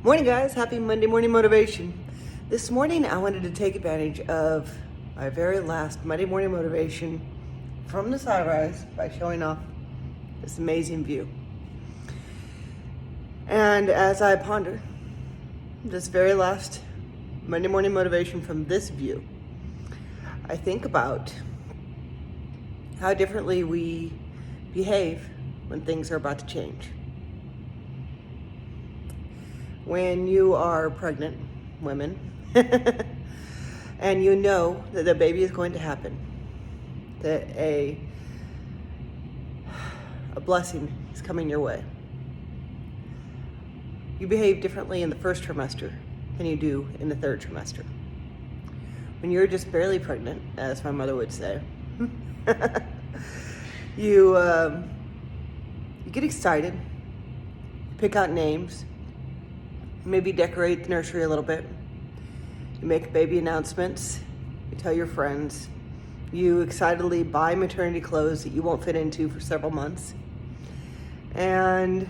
Morning, guys. Happy Monday morning motivation. This morning, I wanted to take advantage of my very last Monday morning motivation from the sunrise by showing off this amazing view. And as I ponder this very last Monday morning motivation from this view, I think about how differently we behave when things are about to change. When you are pregnant, women, and you know that the baby is going to happen, that a blessing is coming your way, you behave differently in the first trimester than you do in the third trimester. When you're just barely pregnant, as my mother would say, you get excited, pick out names, maybe decorate the nursery a little bit. You make baby announcements. You tell your friends. You excitedly buy maternity clothes that you won't fit into for several months. And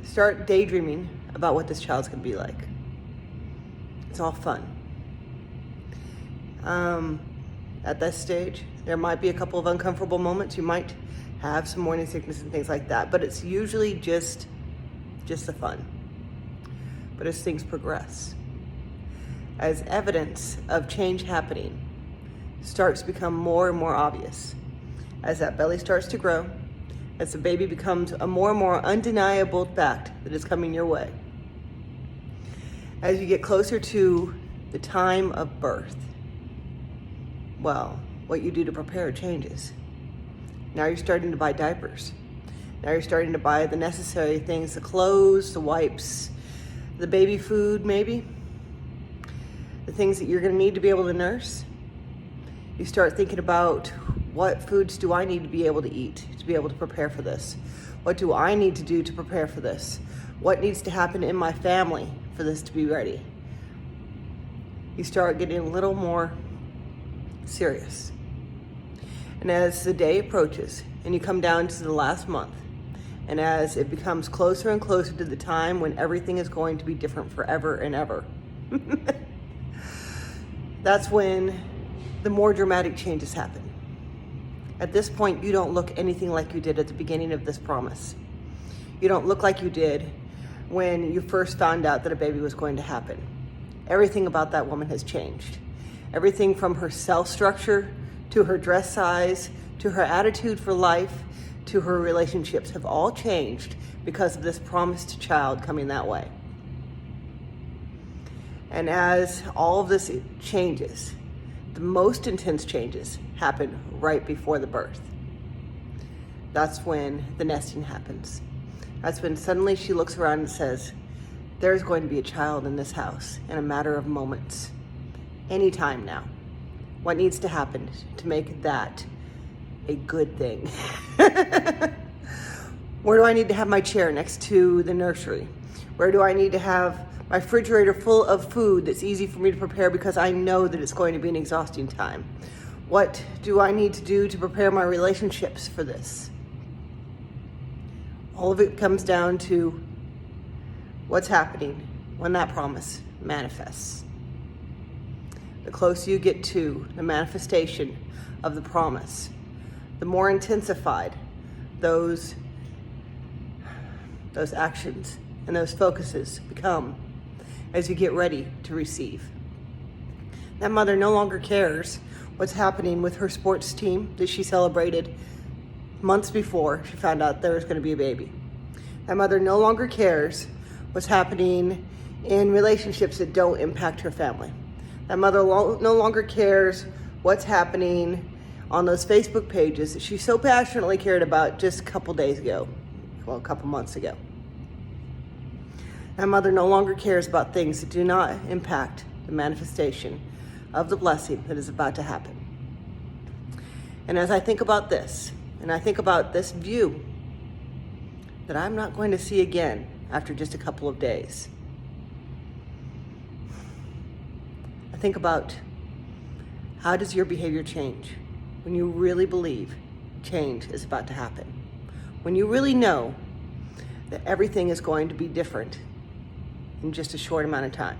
start daydreaming about what this child's gonna be like. It's all fun. At this stage, there might be a couple of uncomfortable moments. You might have some morning sickness and things like that, but it's usually just the fun. But as things progress, as evidence of change happening starts to become more and more obvious, as that belly starts to grow, as the baby becomes a more and more undeniable fact that is coming your way, as you get closer to the time of birth, well, what you do to prepare changes. Now you're starting to buy diapers. Now you're starting to buy the necessary things, the clothes, the wipes, the baby food, maybe, the things that you're going to need to be able to nurse. You start thinking about, what foods do I need to be able to eat to be able to prepare for this? What do I need to do to prepare for this? What needs to happen in my family for this to be ready? You start getting a little more serious. And as the day approaches and you come down to the last month, and as it becomes closer and closer to the time when everything is going to be different forever and ever, that's when the more dramatic changes happen. At this point, you don't look anything like you did at the beginning of this promise. You don't look like you did when you first found out that a baby was going to happen. Everything about that woman has changed. Everything from her cell structure, to her dress size, to her attitude for life, to her relationships have all changed because of this promised child coming that way. And as all of this changes, the most intense changes happen right before the birth. That's when the nesting happens. That's when suddenly she looks around and says, there's going to be a child in this house in a matter of moments, anytime now. What needs to happen to make that a good thing? Where do I need to have my chair next to the nursery? Where do I need to have my refrigerator full of food that's easy for me to prepare because I know that it's going to be an exhausting time? What do I need to do to prepare my relationships for this? All of it comes down to what's happening when that promise manifests. The closer you get to the manifestation of the promise, the more intensified those actions and those focuses become as you get ready to receive. That mother no longer cares what's happening with her sports team that she celebrated months before she found out there was going to be a baby. That mother no longer cares what's happening in relationships that don't impact her family. That mother no longer cares what's happening on those Facebook pages that she so passionately cared about just a couple days ago, well, a couple months ago. That mother no longer cares about things that do not impact the manifestation of the blessing that is about to happen. And as I think about this, and I think about this view that I'm not going to see again after just a couple of days, I think about, how does your behavior change when you really believe change is about to happen? When you really know that everything is going to be different in just a short amount of time.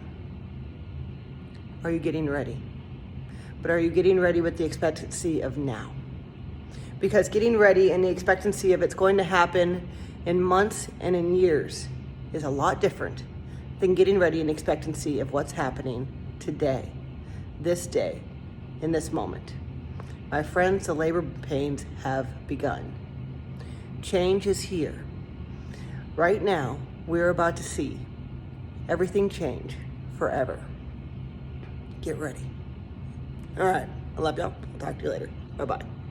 Are you getting ready? But are you getting ready with the expectancy of now? Because getting ready and the expectancy of it's going to happen in months and in years is a lot different than getting ready and expectancy of what's happening today, this day, in this moment. My friends, the labor pains have begun. Change is here. Right now, we're about to see everything change forever. Get ready. All right, I love y'all. I'll talk to you later. Bye-bye.